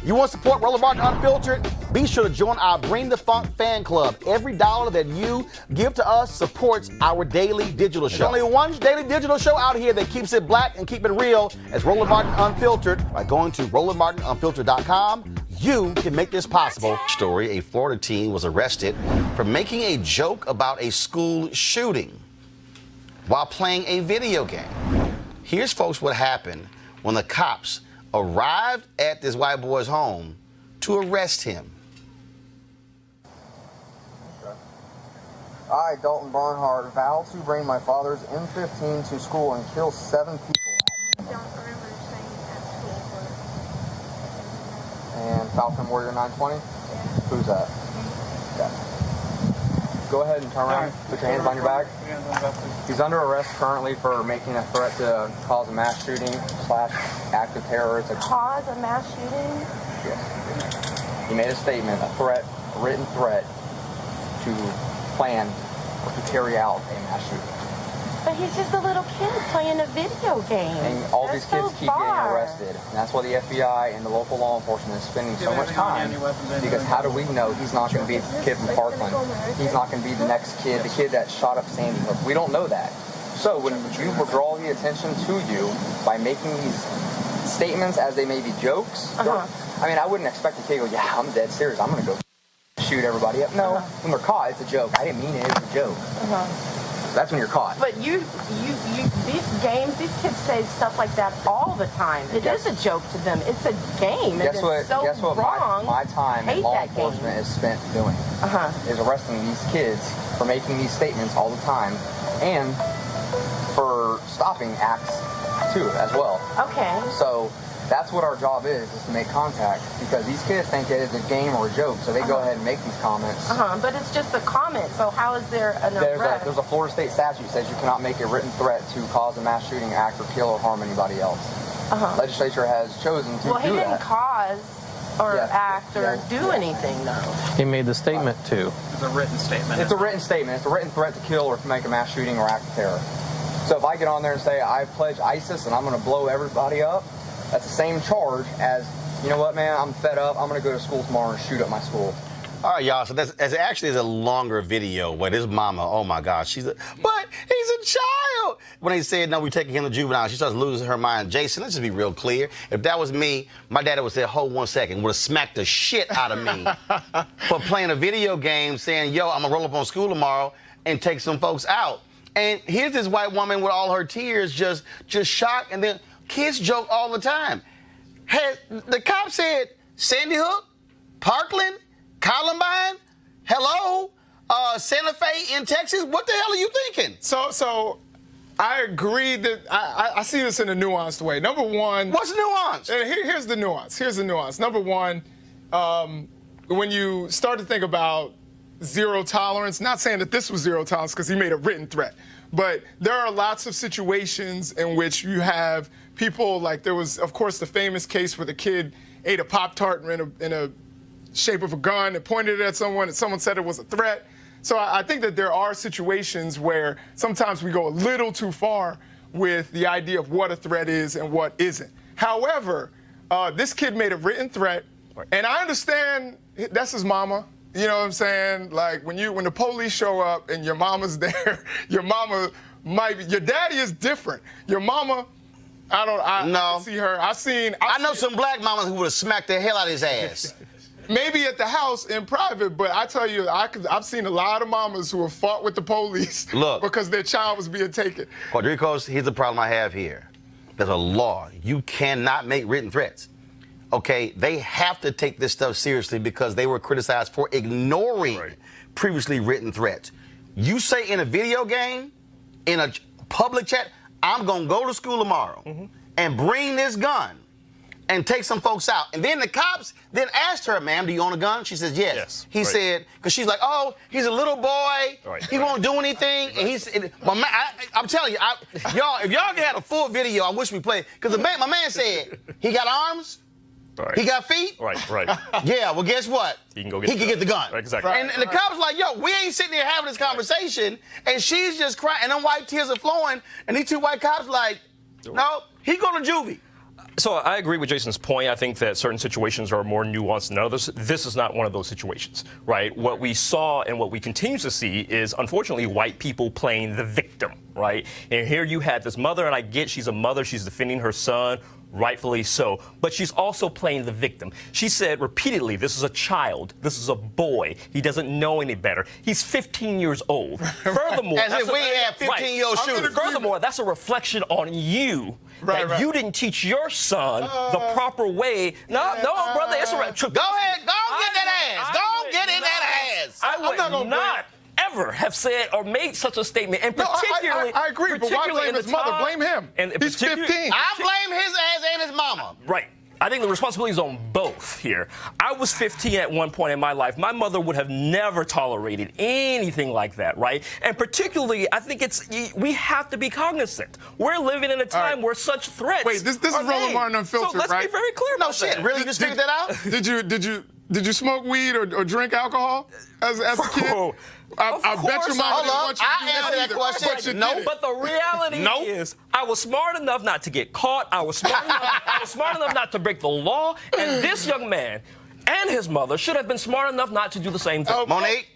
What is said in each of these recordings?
You want to support Roland Martin Unfiltered? Be sure to join our Bring the Funk fan club. Every dollar that you give to us supports our daily digital show. There's only one daily digital show out here that keeps it black and keep it real as Roland Martin Unfiltered. By going to RolandMartinUnfiltered.com, you can make this possible. Story, a Florida teen was arrested for making a joke about a school shooting while playing a video game. Here's, folks, what happened when the cops arrived at this white boy's home to arrest him. I, Dalton Barnhart, vow to bring my father's M15 to school and kill 7 people. I don't remember saying at school. And Falcon Warrior 920? Yeah. Who's that? Okay. Go ahead and turn around. Put your hands on your back. He's under arrest currently for making a threat to cause a mass shooting / act of terror. It's a Cause a mass shooting? Yes. He made a statement, a threat, a written threat to plan or to carry out a mass shooting. But he's just a little kid playing a video game. And all That's these kids so keep getting far. arrested. And that's why the FBI and the local law enforcement is spending so much time. Because how do we know he's not going to be the kid from Parkland? He's not going to be the next kid, the kid that shot up Sandy Hook. We don't know that. So when you draw the attention to you by making these statements as they may be jokes, I mean, I wouldn't expect a kid to go, yeah, I'm dead serious. I'm going to go shoot everybody up. No, when they're caught, it's a joke. I didn't mean it. It's a joke. That's when you're caught. But these games, these kids say stuff like that all the time. It is a joke to them. It's a game. Guess what wrong. my time in law enforcement is spent doing? Is arresting these kids for making these statements all the time and for stopping acts too as well. Okay. So that's what our job is to make contact, because these kids think it is a game or a joke, so they go ahead and make these comments. But it's just a comment, so how is there an arrest? There's a Florida state statute that says you cannot make a written threat to cause a mass shooting, act, or kill or harm anybody else. Legislature has chosen to do that. Well, he didn't cause or act or do anything, though. He made the statement, too. It's a written statement. It's a written statement. It's a written threat to kill or to make a mass shooting or act of terror. So if I get on there and say, I pledge ISIS and I'm going to blow everybody up, that's the same charge as, you know what, man, I'm fed up. I'm going to go to school tomorrow and shoot up my school. All right, y'all. So that's actually is a longer video where this mama, oh my gosh, but he's a child. When they said, no, we're taking him to juvenile, she starts losing her mind. Jason, let's just be real clear. If that was me, my daddy would say, hold 1 second, would have smacked the shit out of me for playing a video game saying, yo, I'm going to roll up on school tomorrow and take some folks out. And here's this white woman with all her tears just shocked. And then kids joke all the time. The cop said, Sandy Hook, Parkland, Columbine, hello, Santa Fe in Texas. What the hell are you thinking? So I agree that I see this in a nuanced way. Number one. What's nuance? Here's the nuance. Number one, when you start to think about zero tolerance, not saying that this was zero tolerance because he made a written threat, but there are lots of situations in which you have people, like there was, of course, the famous case where the kid ate a Pop-Tart in a shape of a gun and pointed it at someone and someone said it was a threat. So I think that there are situations where sometimes we go a little too far with the idea of what a threat is and what isn't. However, this kid made a written threat, and I understand that's his mama. You know what I'm saying? Like when the police show up and your mama's there, your mama might be, your daddy is different. Your mama, I see her. I know some black mamas who would have smacked the hell out of his ass. Maybe at the house in private, but I tell you, I've seen a lot of mamas who have fought with the police because their child was being taken. Quadricos, here's the problem I have here. There's a law. You cannot make written threats. Okay, they have to take this stuff seriously because they were criticized for ignoring previously written threats. You say in a video game, in a public chat, I'm going to go to school tomorrow and bring this gun and take some folks out. And then the cops then asked her, ma'am, do you own a gun? She says, yes. He said, because she's like, oh, he's a little boy. He won't do anything. And I'm telling you, y'all, if y'all had a full video, I wish we played. Because my man said, he got arms. He got feet? Right. Yeah, well, guess what? He can get the gun. Exactly. And the cop's like, yo, we ain't sitting there having this conversation. And she's just crying. And them white tears are flowing. And these two white cops like, no, he going to juvie. So I agree with Jason's point. I think that certain situations are more nuanced than others. This is not one of those situations, right? What we saw and what we continue to see is, unfortunately, white people playing the victim, right? And here you had this mother, and I get she's a mother, she's defending her son, rightfully so, but she's also playing the victim. She said repeatedly, this is a child, this is a boy, he doesn't know any better. He's 15 years old. Furthermore, as if we have 15-year-old shooters. Furthermore, that's a reflection on you. That you didn't teach your son the proper way. No, brother, it's a Go ahead, go get that ass. Go get in that ass. I would not ever have said or made such a statement, and particularly, I agree, but why blame his mother? Blame him. He's 15. I blame his ass and his mama. Right. I think the responsibility is on both here. I was 15 at one point in my life. My mother would have never tolerated anything like that, right? And particularly, I think we have to be cognizant. We're living in a time where such threats. Wait, this is Roland Martin Unfiltered, so let's right? be very clear about that. No shit. Really, you just figured that out? Did you smoke weed or drink alcohol as a kid? I bet your mom didn't want you to do I answered that question. No, but the reality is, I was smart enough not to get caught. I was smart enough not to break the law. And this young man and his mother should have been smart enough not to do the same thing. Monique?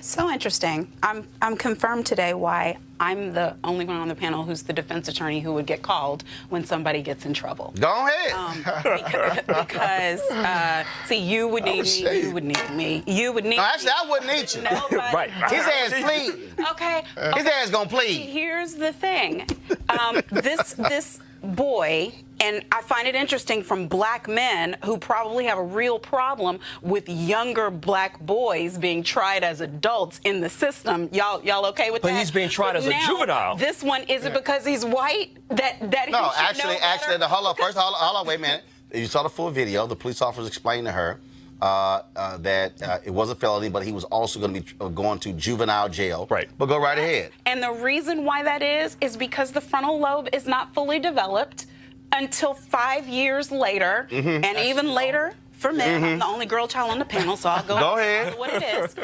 So interesting. I'm confirmed today why I'm the only one on the panel who's the defense attorney who would get called when somebody gets in trouble. Go ahead. Because see, you would need me. You would need me. You would need. No, actually, I wouldn't need you. Right. His ass pleading. Okay. His ass gonna plead. Here's the thing. This boy, and I find it interesting from black men who probably have a real problem with younger black boys being tried as adults in the system. Y'all okay with that? But he's being tried as a juvenile. This one, is it because he's white that No, he should know better? hold on, wait a minute. You saw the full video. The police officers explained to her that it was a felony, but he was also going to be going to juvenile jail. Right. But go right ahead. And the reason why that is because the frontal lobe is not fully developed until 5 years later, and even later for men. I'm the only girl child on the panel, so I'll go ahead. What it is.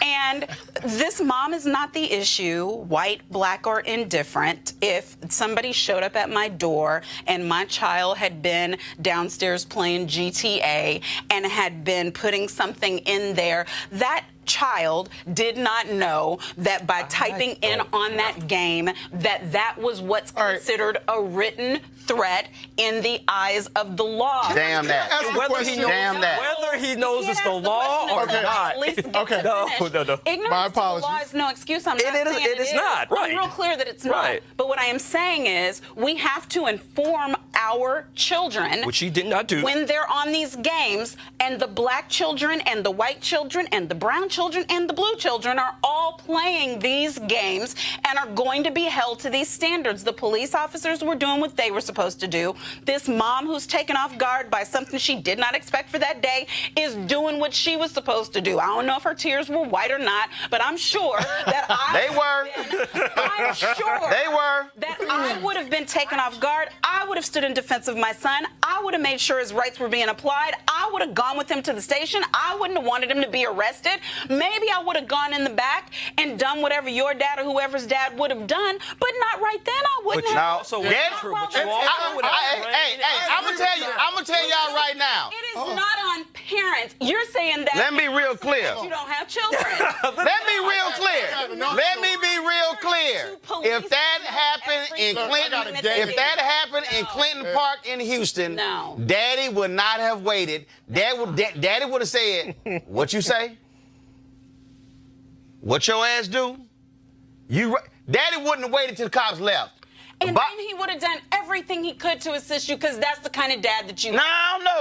And this mom is not the issue, white, black, or indifferent. If somebody showed up at my door and my child had been downstairs playing GTA and had been putting something in there, that child did not know that by typing in on that game that was what's considered a written threat in the eyes of the law. Damn that. Whether he knows it's the law or not. No. Ignorance My to the apologies. law is no excuse. I'm not saying it is not. Right. I'm real clear that it's Right. not. But what I am saying is we have to inform our children, Which he did not do. when they're on these games, and the black children and the white children and the brown children and the blue children are all playing these games and are going to be held to these standards. The police officers were doing what they were supposed to do. This mom who's taken off guard by something she did not expect for that day is doing what she was supposed to do. I don't know if her tears were white or not, but I'm sure that I'm sure that I would have been taken off guard. I would have stood in defense of my son. I would have made sure his rights were being applied. I would have gone with him to the station. I wouldn't have wanted him to be arrested. Maybe I would have gone in the back and done whatever your dad or whoever's dad would have done, but not right then. I wouldn't have. Now, So hey, I'm gonna tell y'all right now. It is not on parents. You're saying that. Let me be real clear. You don't have children. Let me be real clear. Let me be real clear. If that happened in Clinton, Park in Houston, No. Daddy would not have waited. Daddy would have said, "What you say? What your ass do?" Daddy wouldn't have waited till the cops left. And then he would have done everything he could to assist you, because that's the kind of dad that you No,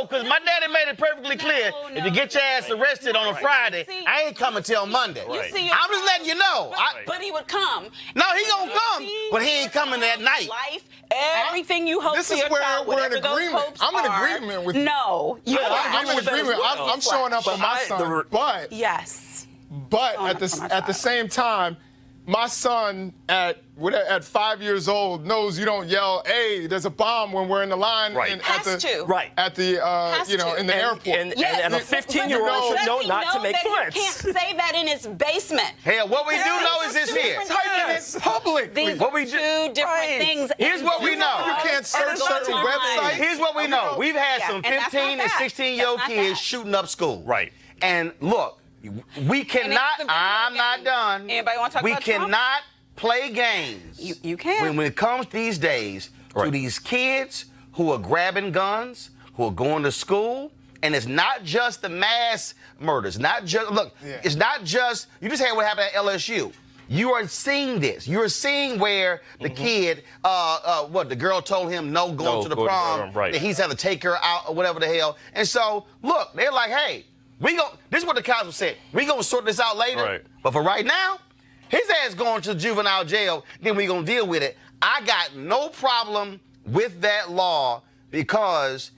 because my daddy made it perfectly clear. If you get your ass arrested on a Friday, I ain't coming till Monday. You see, I'm just letting you know. But he would come. No, he gonna come, but he ain't coming that night. Life, everything you hope This for is your where child, we're in whatever those agreement. hopes I'm in are. agreement with you. No, you I'm in agreement. I'm showing up for my son, but Yes. at the same time, my son at 5 years old knows you don't yell, "Hey, there's a bomb" when we're in the line Right. at Has to. Right. at the in the airport. And a 15-year-old should know not to make threats. He can't say that in his basement. Hell, what we do know is this here. Typing in public. These What are we do- two different Right. things. Here's and what we you know. You can't search certain websites. Here's what we know. We've had some and that's 15 not and bad. 16-year-old That's not kids bad. shooting up school. Right. And look, we cannot, the video I'm not games. done. Anybody wanna talk we about Trump? cannot play games. You can. When it comes these days to Right. these kids who are grabbing guns, who are going to school, and it's not just the mass murders. Not just, look, it's not just, you just had what happened at LSU. You are seeing this. You're seeing where the kid, the girl told him no going No, to the go to the prom, prom, right. that he's had to take her out or whatever the hell. And so, look, they're like, hey, this is what the cops have said. We gonna sort this out later. Right. But for right now, his ass going to juvenile jail, then we gonna deal with it. I got no problem with that law because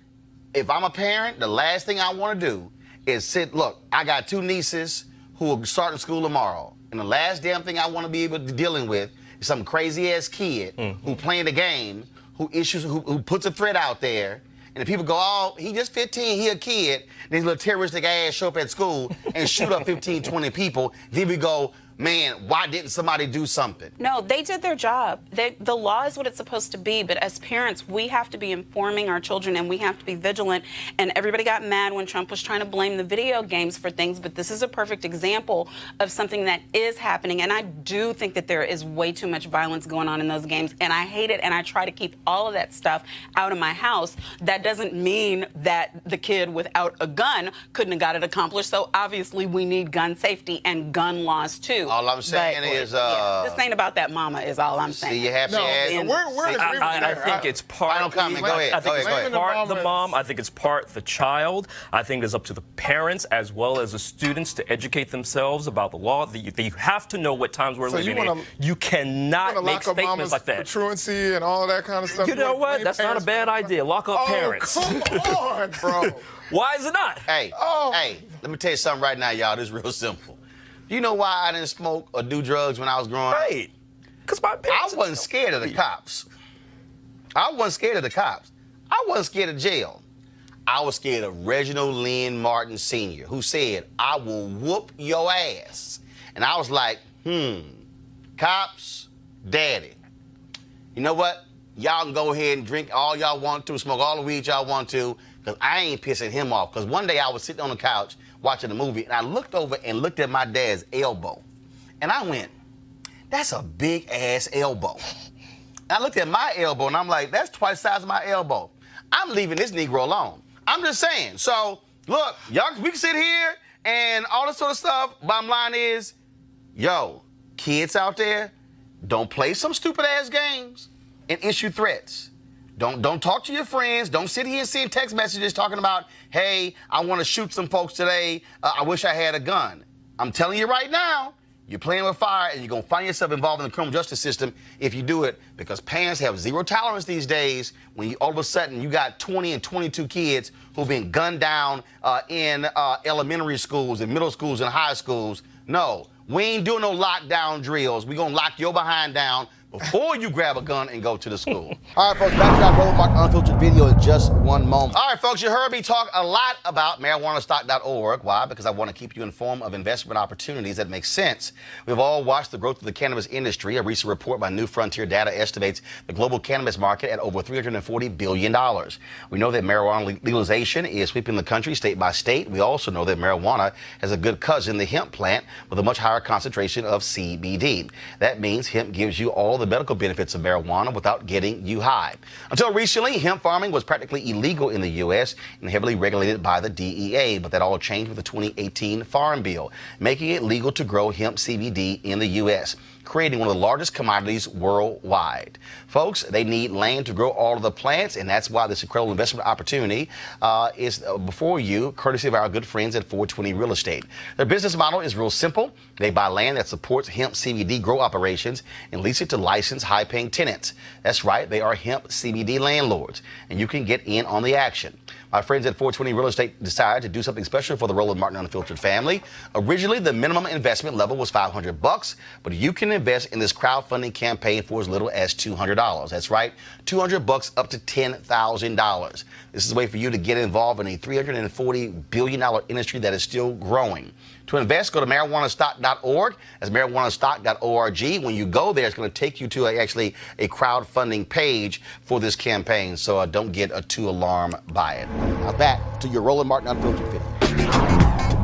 if I'm a parent, the last thing I want to do is look, I got 2 nieces who are starting school tomorrow. And the last damn thing I want to be able to dealing with is some crazy ass kid who playing the game, who puts a threat out there. And the people go, oh, he just 15, he a kid. And his little terroristic ass show up at school and shoot up 15, 20 people. Then we go, man, why didn't somebody do something? No, they did their job. The law is what it's supposed to be, but as parents, we have to be informing our children and we have to be vigilant. And everybody got mad when Trump was trying to blame the video games for things, but this is a perfect example of something that is happening. And I do think that there is way too much violence going on in those games, and I hate it, and I try to keep all of that stuff out of my house. That doesn't mean that the kid without a gun couldn't have got it accomplished, so obviously we need gun safety and gun laws too. All I'm saying is, this ain't about that mama is all I'm saying. see, you happy No, ass. we're in agreement I there. think it's part. Final comment. Go ahead. I think Go ahead. it's part the mom. I think it's part the child. I think it's up to the parents as well as the students to educate themselves about the law. You have to know what times we're So you living in. wanna- You cannot make lock up statements mama's like that. truancy and all of that kind of stuff. You know what? That's not a bad idea. Lock up parents. Oh, come on, bro. Why is it not? Hey, let me tell you something right now, y'all. This is real simple. You know why I didn't smoke or do drugs when I was growing up? Right. Because my I parents. wasn't scared of the cops. I wasn't scared of the cops. I wasn't scared of jail. I was scared of Reginald Lynn Martin Sr., who said, I will whoop your ass. And I was like, cops, daddy. You know what? Y'all can go ahead and drink all y'all want to, smoke all the weed y'all want to, because I ain't pissing him off. Because one day I was sitting on the couch watching a movie, and I looked over and looked at my dad's elbow. And I went, that's a big-ass elbow. I looked at my elbow, and I'm like, that's twice the size of my elbow. I'm leaving this Negro alone. I'm just saying. So, look, y'all, we can sit here and all this sort of stuff. Bottom line is, yo, kids out there, don't play some stupid-ass games and issue threats. Don't talk to your friends. Don't sit here and send text messages talking about, hey, I want to shoot some folks today. I wish I had a gun. I'm telling you right now, you're playing with fire, and you're going to find yourself involved in the criminal justice system if you do it, because parents have zero tolerance these days when you all of a sudden you got 20 and 22 kids who've been gunned down in elementary schools and middle schools and high schools. No, we ain't doing no lockdown drills. We're going to lock your behind down before you grab a gun and go to the school. All right, folks, back to our Roland Mark Unfiltered video in just one moment. All right, folks, you heard me talk a lot about marijuanastock.org. Why? Because I want to keep you informed of investment opportunities that make sense. We've all watched the growth of the cannabis industry. A recent report by New Frontier Data estimates the global cannabis market at over $340 billion. We know that marijuana legalization is sweeping the country state by state. We also know that marijuana has a good cousin, the hemp plant, with a much higher concentration of CBD. That means hemp gives you all the medical benefits of marijuana without getting you high. Until recently, hemp farming was practically illegal in the U.S. and heavily regulated by the DEA, but that all changed with the 2018 Farm Bill, making it legal to grow hemp CBD in the U.S., creating one of the largest commodities worldwide. Folks, they need land to grow all of the plants, and that's why this incredible investment opportunity is before you, courtesy of our good friends at 420 Real Estate. Their business model is real simple. They buy land that supports hemp CBD grow operations and lease it to licensed, high-paying tenants. That's right, they are hemp CBD landlords, and you can get in on the action. My friends at 420 Real Estate decided to do something special for the Roland Martin Unfiltered family. Originally, the minimum investment level was $500, but you can invest in this crowdfunding campaign for as little as $200. That's right, $200 up to $10,000. This is a way for you to get involved in a $340 billion industry that is still growing. To invest, go to marijuanastock.org. That's marijuanastock.org. When you go there, it's going to take you to actually a crowdfunding page for this campaign. So don't get too alarmed by it. Now back to your Roland Martin Unfiltered video.